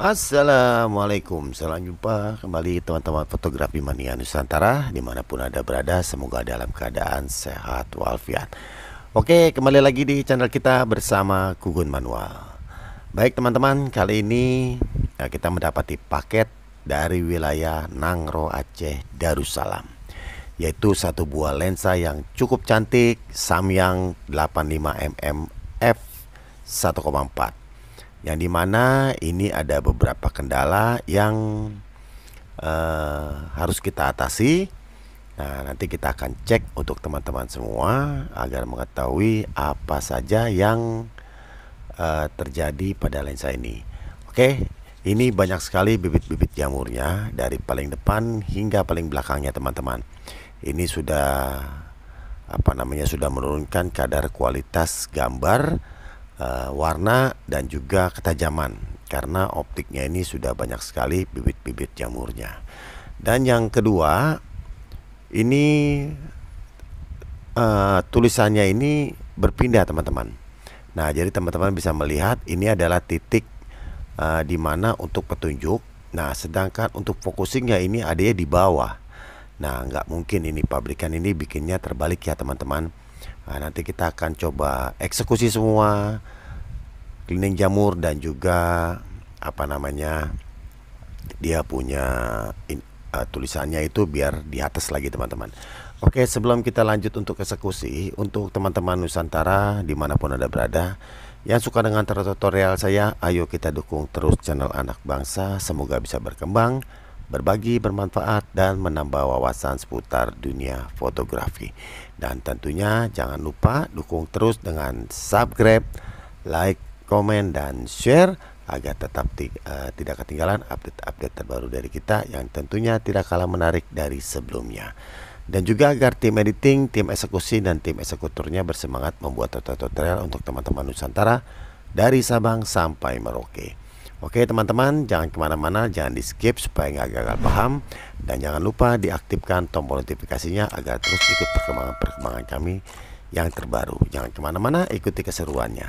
Assalamualaikum, salam jumpa kembali teman-teman fotografi mania Nusantara dimanapun anda berada, semoga dalam keadaan sehat walafiat. Oke, kembali lagi di channel kita bersama Gugun Manual. Baik teman-teman, kali ini kita mendapati paket dari wilayah Nangro Aceh Darussalam, yaitu satu buah lensa yang cukup cantik Samyang 85mm f 1,4, yang dimana ini ada beberapa kendala yang harus kita atasi. Nah, nanti kita akan cek untuk teman-teman semua agar mengetahui apa saja yang terjadi pada lensa ini. Oke, ini banyak sekali bibit-bibit jamurnya dari paling depan hingga paling belakangnya teman-teman. Ini sudah sudah menurunkan kadar kualitas gambar, warna dan juga ketajaman karena optiknya ini sudah banyak sekali bibit-bibit jamurnya. Dan yang kedua, ini tulisannya ini berpindah teman-teman. Nah, jadi teman-teman bisa melihat ini adalah titik di mana untuk petunjuk. Nah, sedangkan untuk focusingnya ini adanya di bawah. Nah, nggak mungkin ini pabrikan ini bikinnya terbalik ya teman-teman. Nah, nanti kita akan coba eksekusi semua cleaning jamur dan juga dia punya tulisannya itu biar di atas lagi teman-teman. Oke, sebelum kita lanjut untuk eksekusi, untuk teman-teman Nusantara dimanapun anda berada yang suka dengan tutorial saya, ayo kita dukung terus channel Anak Bangsa, semoga bisa berkembang, berbagi, bermanfaat, dan menambah wawasan seputar dunia fotografi. Dan tentunya jangan lupa dukung terus dengan subscribe, like, komen, dan share agar tetap tidak ketinggalan update-update terbaru dari kita yang tentunya tidak kalah menarik dari sebelumnya. Dan juga agar tim editing, tim eksekusi, dan tim eksekutornya bersemangat membuat tutorial untuk teman-teman Nusantara dari Sabang sampai Merauke. Oke teman-teman, jangan kemana-mana, jangan di skip supaya nggak gagal paham. Dan jangan lupa diaktifkan tombol notifikasinya agar terus ikut perkembangan kami yang terbaru. Jangan kemana-mana, ikuti keseruannya.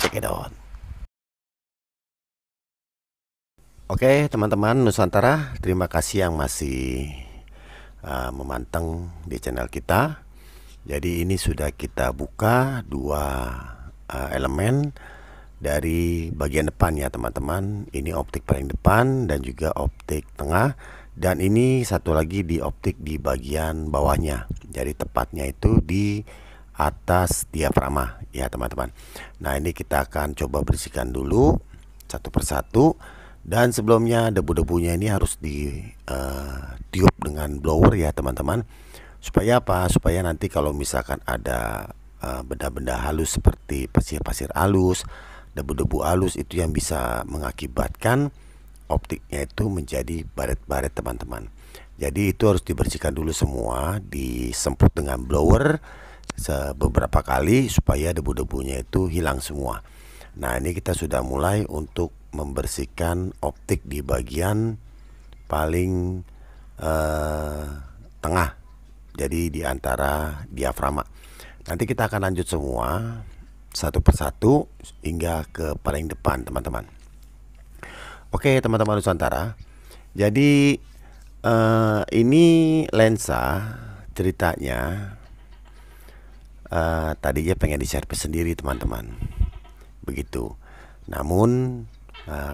Check it out. Oke teman-teman Nusantara, terima kasih yang masih memantang di channel kita. Jadi ini sudah kita buka dua elemen dari bagian depan ya teman-teman. Ini optik paling depan dan juga optik tengah, dan ini satu lagi di optik di bagian bawahnya. Jadi tepatnya itu di atas diafragma ya teman-teman. Nah, ini kita akan coba bersihkan dulu satu persatu. Dan sebelumnya debu-debunya ini harus tiup dengan blower ya teman-teman. Supaya apa? Supaya nanti kalau misalkan ada benda-benda halus seperti pasir-pasir halus, debu-debu halus, itu yang bisa mengakibatkan optiknya itu menjadi baret-baret teman-teman. Jadi itu harus dibersihkan dulu semua, disemprot dengan blower beberapa kali supaya debu-debunya itu hilang semua. Nah, ini kita sudah mulai untuk membersihkan optik di bagian paling tengah, jadi di antara diafragma. Nanti kita akan lanjut semua satu persatu hingga ke paling depan teman-teman. Oke teman-teman Nusantara, jadi ini lensa ceritanya tadinya pengen diservis sendiri teman-teman, begitu. Namun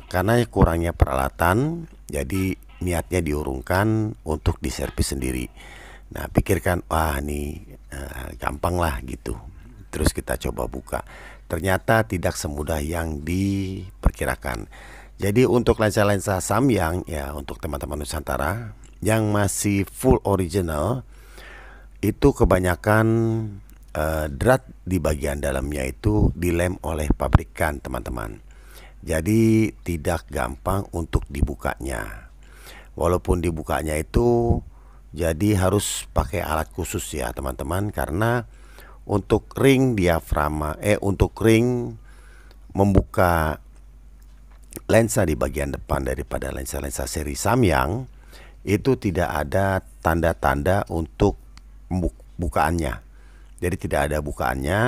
karena kurangnya peralatan, jadi niatnya diurungkan untuk diservis sendiri. Nah, pikirkan wah nih gampang lah gitu. Terus kita coba buka, ternyata tidak semudah yang diperkirakan. Jadi untuk lensa-lensa Samyang ya, untuk teman-teman Nusantara yang masih full original, itu kebanyakan drat di bagian dalamnya itu dilem oleh pabrikan teman-teman. Jadi tidak gampang untuk dibukanya. Walaupun dibukanya itu jadi harus pakai alat khusus ya teman-teman, karena untuk ring diafragma untuk ring membuka lensa di bagian depan daripada lensa-lensa seri Samyang itu tidak ada tanda-tanda untuk bukaannya. Jadi tidak ada bukaannya,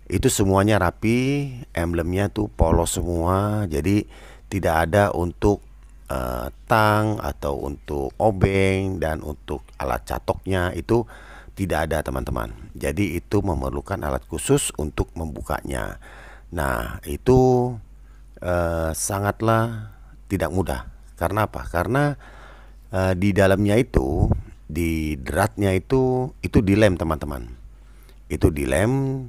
itu semuanya rapi, emblemnya tuh polos semua, jadi Tidak ada untuk tang atau untuk obeng, dan untuk alat catoknya itu tidak ada teman-teman. Jadi itu memerlukan alat khusus untuk membukanya. Nah itu sangatlah tidak mudah. Karena apa? Karena di dalamnya itu, di dratnya itu dilem teman-teman. Itu dilem,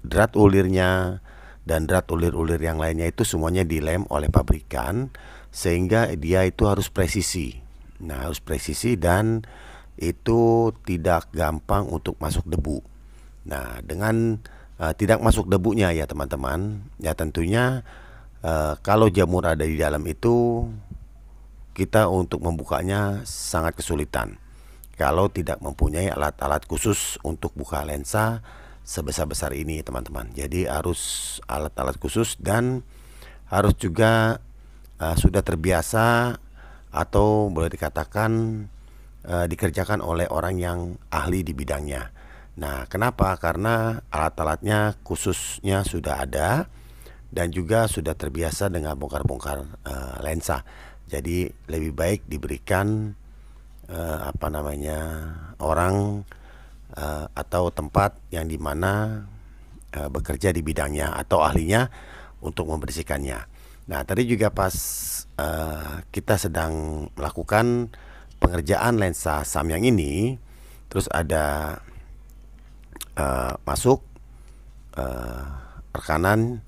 drat ulirnya dan drat ulir-ulir yang lainnya itu semuanya dilem oleh pabrikan, sehingga dia itu harus presisi. Nah harus presisi, dan itu tidak gampang untuk masuk debu. Nah dengan tidak masuk debunya ya teman-teman, ya tentunya kalau jamur ada di dalam itu, kita untuk membukanya sangat kesulitan kalau tidak mempunyai alat-alat khusus untuk buka lensa sebesar-besar ini teman-teman. Jadi harus alat-alat khusus, dan harus juga sudah terbiasa atau boleh dikatakan dikerjakan oleh orang yang ahli di bidangnya. Nah kenapa? Karena alat-alatnya khususnya sudah ada, dan juga sudah terbiasa dengan bongkar-bongkar lensa. Jadi lebih baik diberikan orang atau tempat yang dimana bekerja di bidangnya atau ahlinya untuk membersihkannya. Nah tadi juga pas kita sedang melakukan pengerjaan lensa Samyang ini, terus ada masuk rekanan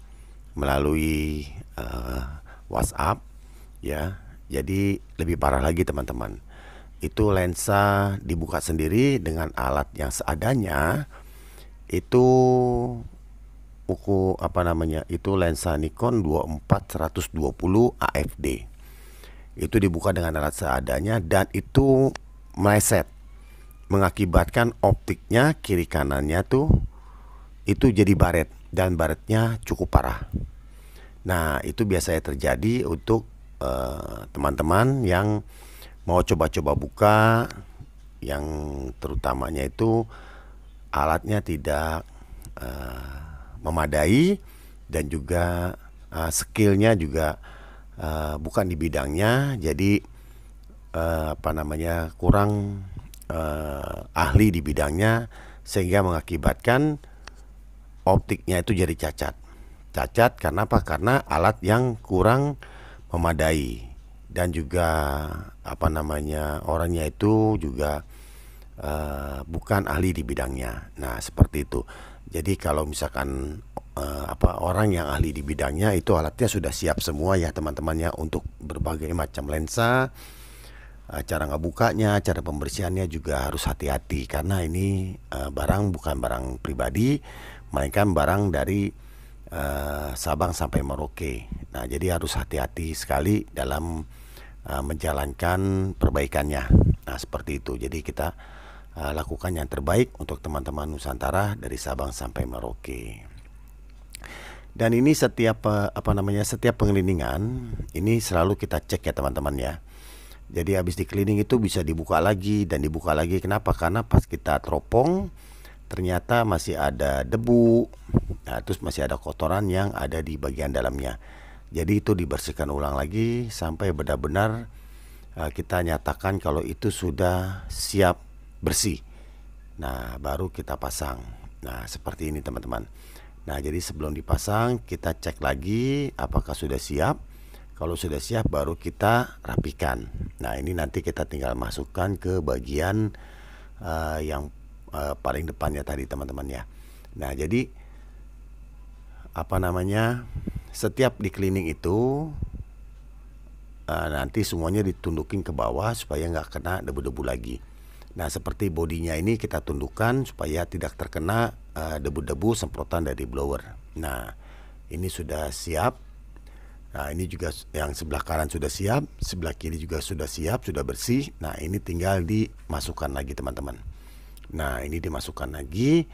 melalui WhatsApp ya. Jadi lebih parah lagi teman-teman. Itu lensa dibuka sendiri dengan alat yang seadanya. Itu itu lensa Nikon 24-120 AFD. Itu dibuka dengan alat seadanya, dan itu meleset, mengakibatkan optiknya kiri kanannya itu jadi baret, dan baretnya cukup parah. Nah itu biasanya terjadi untuk teman-teman yang mau coba-coba buka, yang terutamanya itu alatnya tidak memadai, dan juga skillnya juga bukan di bidangnya. Jadi kurang ahli di bidangnya, sehingga mengakibatkan optiknya itu jadi cacat. Cacat karena apa? Karena alat yang kurang memadai, dan juga orangnya itu juga bukan ahli di bidangnya. Nah seperti itu. Jadi kalau misalkan orang yang ahli di bidangnya, itu alatnya sudah siap semua ya teman-teman ya, untuk berbagai macam lensa. Cara ngebukanya, cara pembersihannya juga harus hati-hati, karena ini barang bukan barang pribadi, melainkan barang dari Sabang sampai Merauke. Nah jadi harus hati-hati sekali dalam menjalankan perbaikannya. Nah seperti itu. Jadi kita lakukan yang terbaik untuk teman-teman Nusantara dari Sabang sampai Merauke. Dan ini setiap setiap pengelilingan ini selalu kita cek ya teman-teman ya. Jadi habis di cleaning itu bisa dibuka lagi dan dibuka lagi. Kenapa? Karena pas kita teropong ternyata masih ada debu. Nah, terus masih ada kotoran yang ada di bagian dalamnya. Jadi itu dibersihkan ulang lagi sampai benar-benar kita nyatakan kalau itu sudah siap bersih. Nah baru kita pasang. Nah seperti ini teman-teman. Nah jadi sebelum dipasang kita cek lagi apakah sudah siap. Kalau sudah siap baru kita rapikan. Nah ini nanti kita tinggal masukkan ke bagian yang paling depannya tadi teman-teman ya. Nah jadi setiap di cleaning itu nanti semuanya ditundukin ke bawah supaya nggak kena debu-debu lagi. Nah seperti bodinya ini kita tundukkan supaya tidak terkena debu-debu semprotan dari blower. Nah ini sudah siap. Nah ini juga yang sebelah kanan sudah siap, sebelah kiri juga sudah siap, sudah bersih. Nah ini tinggal dimasukkan lagi teman-teman. Nah ini dimasukkan lagi.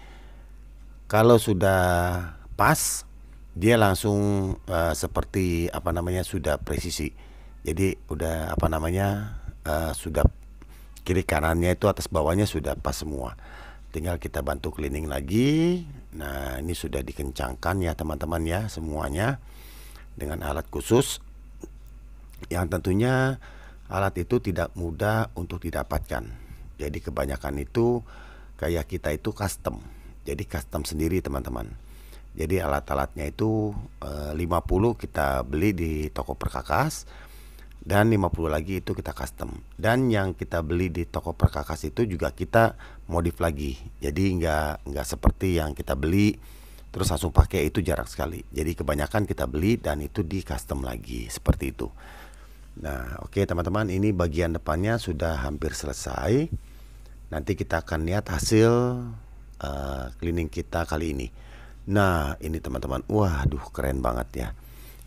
Kalau sudah pas, dia langsung seperti sudah presisi. Jadi udah sudah kiri kanannya itu atas bawahnya sudah pas semua. Tinggal kita bantu cleaning lagi. Nah ini sudah dikencangkan ya teman-teman ya semuanya dengan alat khusus. yang tentunya alat itu tidak mudah untuk didapatkan. Jadi kebanyakan itu kayak kita itu custom. Jadi custom sendiri teman-teman. Jadi alat-alatnya itu 50 kita beli di toko perkakas dan 50 lagi itu kita custom. Dan yang kita beli di toko perkakas itu juga kita modif lagi. Jadi nggak seperti yang kita beli terus langsung pakai, itu jarang sekali. Jadi kebanyakan kita beli dan itu di custom lagi seperti itu. Nah, oke teman-teman, ini bagian depannya sudah hampir selesai. Nanti kita akan lihat hasil cleaning kita kali ini. Nah, ini teman-teman, waduh keren banget ya.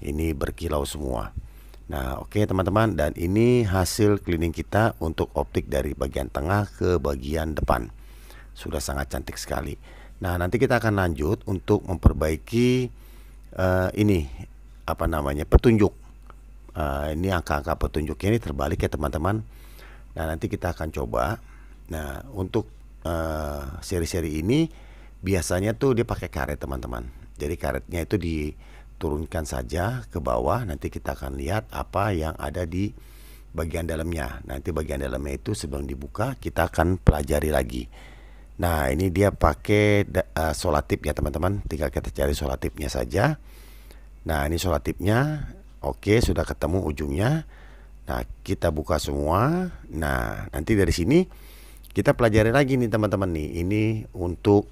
Ini berkilau semua. Nah, oke teman-teman, dan ini hasil cleaning kita untuk optik dari bagian tengah ke bagian depan. Sudah sangat cantik sekali. Nah, nanti kita akan lanjut untuk memperbaiki ini apa namanya, petunjuk. Ini angka-angka petunjuknya ini terbalik ya teman-teman. Nah, nanti kita akan coba. Nah, untuk seri-seri ini biasanya tuh dia pakai karet teman-teman. Jadi karetnya itu diturunkan saja ke bawah. Nanti kita akan lihat apa yang ada di bagian dalamnya. Nanti bagian dalamnya itu sebelum dibuka kita akan pelajari lagi. Nah, ini dia pakai solatip ya teman-teman. Tinggal kita cari solatipnya saja. Nah, ini solatipnya. Oke, sudah ketemu ujungnya. Nah, kita buka semua. Nah, nanti dari sini kita pelajari lagi nih teman-teman nih. Ini untuk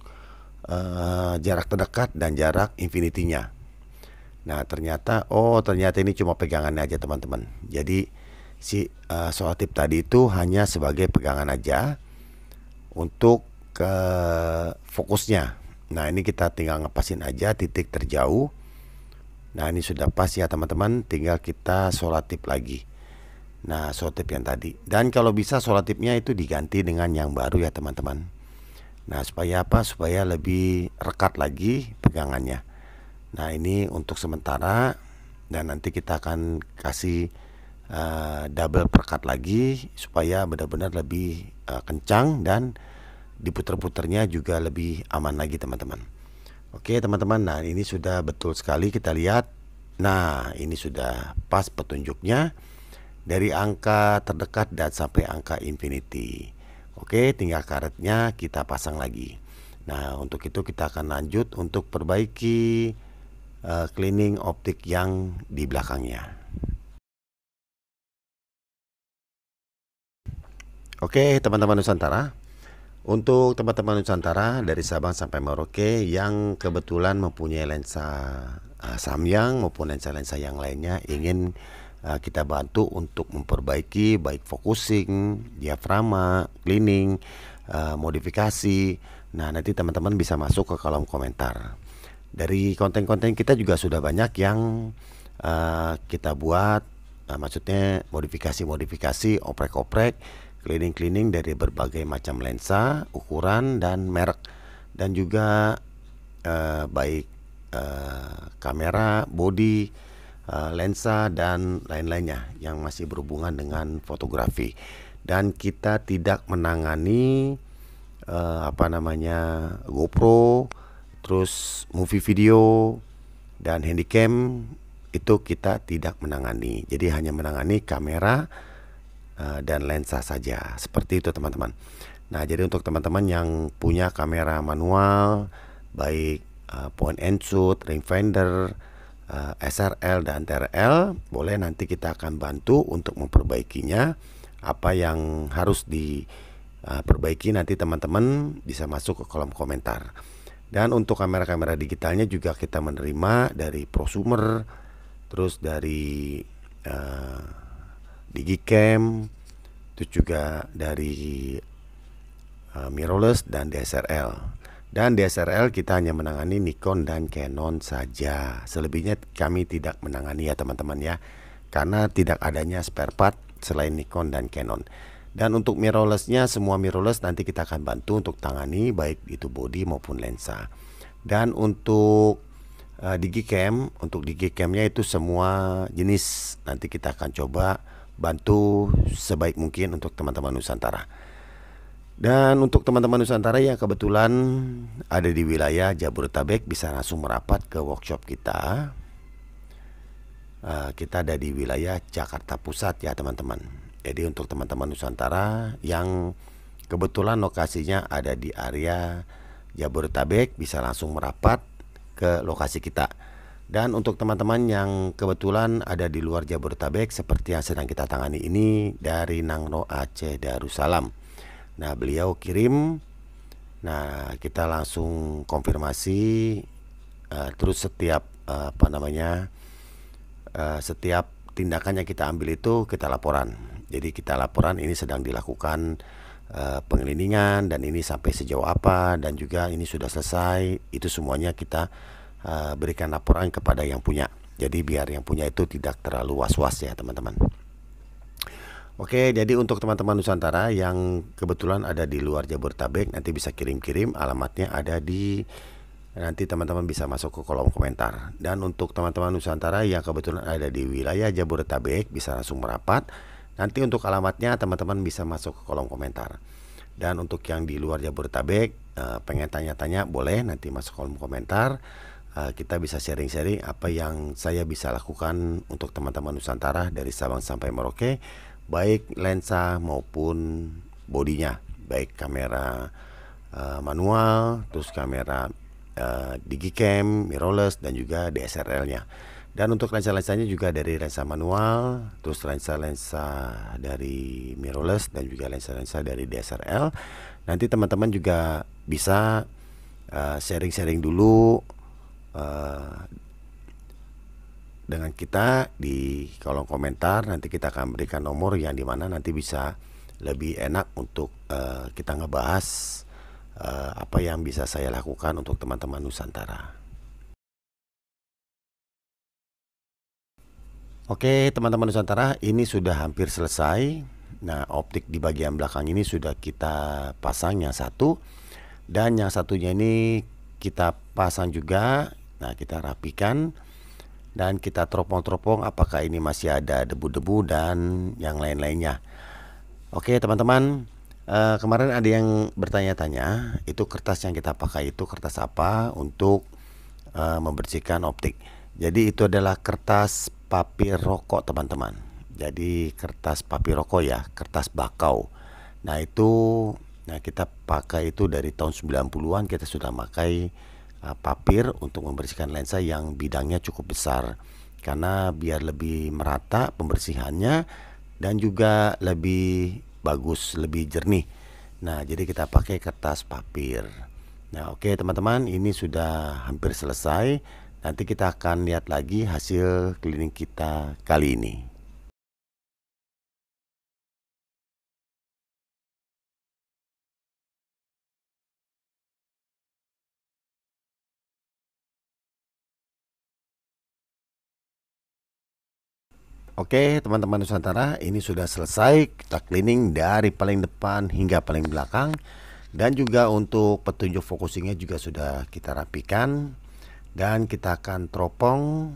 jarak terdekat dan jarak infinity-nya. Nah, ternyata ini cuma pegangannya aja teman-teman. Jadi si solatip tadi itu hanya sebagai pegangan aja untuk ke fokusnya. Nah, ini kita tinggal ngepasin aja titik terjauh. Nah, ini sudah pas ya teman-teman, tinggal kita solatip lagi. Nah, solatip yang tadi. Dan kalau bisa solatipnya itu diganti dengan yang baru ya teman-teman. Nah, supaya apa? Supaya lebih rekat lagi pegangannya. Nah, ini untuk sementara. Dan nanti kita akan kasih double perekat lagi supaya benar-benar lebih kencang dan diputer-puternya juga lebih aman lagi teman-teman. Oke teman-teman, nah ini sudah betul sekali kita lihat. Nah, ini sudah pas petunjuknya dari angka terdekat dan sampai angka infinity. Oke, tinggal karetnya kita pasang lagi. Nah, untuk itu kita akan lanjut untuk perbaiki cleaning optik yang di belakangnya. Oke teman-teman Nusantara, untuk teman-teman Nusantara dari Sabang sampai Merauke yang kebetulan mempunyai lensa Samyang maupun lensa-lensa yang lainnya, ingin kita bantu untuk memperbaiki baik focusing, diafragma, cleaning, modifikasi. Nah, nanti teman-teman bisa masuk ke kolom komentar. Dari konten-konten kita juga sudah banyak yang kita buat, maksudnya modifikasi-modifikasi, oprek-oprek, cleaning dari berbagai macam lensa, ukuran dan merek, dan juga baik kamera, body, lensa dan lain-lainnya yang masih berhubungan dengan fotografi. Dan kita tidak menangani GoPro, terus movie video dan handycam, itu kita tidak menangani. Jadi hanya menangani kamera dan lensa saja. Seperti itu teman-teman. Nah, jadi untuk teman-teman yang punya kamera manual baik point and shoot, rangefinder, SRL dan TRL, boleh nanti kita akan bantu untuk memperbaikinya. Apa yang harus diperbaiki nanti teman-teman bisa masuk ke kolom komentar. Dan untuk kamera-kamera digitalnya juga kita menerima dari prosumer, terus dari Digicam, terus juga dari mirrorless dan DSLR. Dan DSLR kita hanya menangani Nikon dan Canon saja. Selebihnya kami tidak menangani ya teman-teman ya, karena tidak adanya spare part selain Nikon dan Canon. Dan untuk mirrorlessnya, semua mirrorless nanti kita akan bantu untuk tangani baik itu body maupun lensa. Dan untuk Digicamnya itu semua jenis nanti kita akan coba bantu sebaik mungkin untuk teman-teman Nusantara. Dan untuk teman-teman Nusantara yang kebetulan ada di wilayah Jabodetabek, bisa langsung merapat ke workshop kita. kita ada di wilayah Jakarta Pusat ya teman-teman. Jadi untuk teman-teman Nusantara yang kebetulan lokasinya ada di area Jabodetabek bisa langsung merapat ke lokasi kita. Dan untuk teman-teman yang kebetulan ada di luar Jabodetabek seperti yang sedang kita tangani ini dari Nangro Aceh Darussalam. Nah, beliau kirim. Nah, kita langsung konfirmasi. Terus setiap setiap tindakan yang kita ambil itu kita laporan. Jadi kita laporan ini sedang dilakukan pengelilingan dan ini sampai sejauh apa dan juga ini sudah selesai. Itu semuanya kita berikan laporan kepada yang punya. Jadi biar yang punya itu tidak terlalu was-was ya teman-teman. Oke, jadi untuk teman-teman Nusantara yang kebetulan ada di luar Jabodetabek nanti bisa kirim-kirim, alamatnya ada di, nanti teman-teman bisa masuk ke kolom komentar. Dan untuk teman-teman Nusantara yang kebetulan ada di wilayah Jabodetabek bisa langsung merapat. Nanti untuk alamatnya teman-teman bisa masuk ke kolom komentar. Dan untuk yang di luar Jabodetabek pengen tanya-tanya boleh nanti masuk kolom komentar. Kita bisa sharing-sharing apa yang saya bisa lakukan untuk teman-teman Nusantara dari Sabang sampai Merauke, baik lensa maupun bodinya, baik kamera manual, terus kamera digicam, mirrorless dan juga DSLR-nya. Dan untuk lensa-lensanya juga dari lensa manual, terus lensa-lensa dari mirrorless dan juga lensa-lensa dari DSLR. Nanti teman-teman juga bisa sharing-sharing dulu dengan kita di kolom komentar. Nanti kita akan berikan nomor yang dimana nanti bisa lebih enak untuk kita ngebahas apa yang bisa saya lakukan untuk teman-teman Nusantara. Oke teman-teman Nusantara, ini sudah hampir selesai. Nah, optik di bagian belakang ini sudah kita pasang yang satu, dan yang satunya ini kita pasang juga. Nah, kita rapikan dan kita teropong-teropong apakah ini masih ada debu-debu dan yang lain-lainnya. Oke teman-teman, kemarin ada yang bertanya-tanya itu kertas yang kita pakai itu kertas apa untuk membersihkan optik. Jadi itu adalah kertas papir rokok teman-teman. Jadi kertas papir rokok ya, kertas bakau. Nah itu, kita pakai itu dari tahun 90-an kita sudah pakai papir untuk membersihkan lensa yang bidangnya cukup besar. Karena biar lebih merata pembersihannya dan juga lebih bagus, lebih jernih. Nah jadi kita pakai kertas papir. Nah oke teman-teman, ini sudah hampir selesai. Nanti kita akan lihat lagi hasil cleaning kita kali ini. Oke teman-teman Nusantara, ini sudah selesai kita cleaning dari paling depan hingga paling belakang. Dan juga untuk petunjuk focusingnya juga sudah kita rapikan. Dan kita akan teropong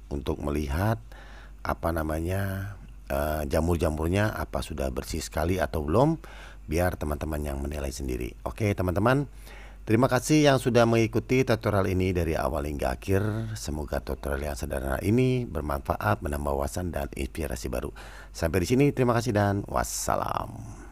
untuk melihat jamur-jamurnya apa sudah bersih sekali atau belum, biar teman-teman yang menilai sendiri. Oke teman-teman, terima kasih yang sudah mengikuti tutorial ini dari awal hingga akhir. Semoga tutorial yang sederhana ini bermanfaat, menambah wawasan dan inspirasi baru. Sampai di sini, terima kasih dan wassalam.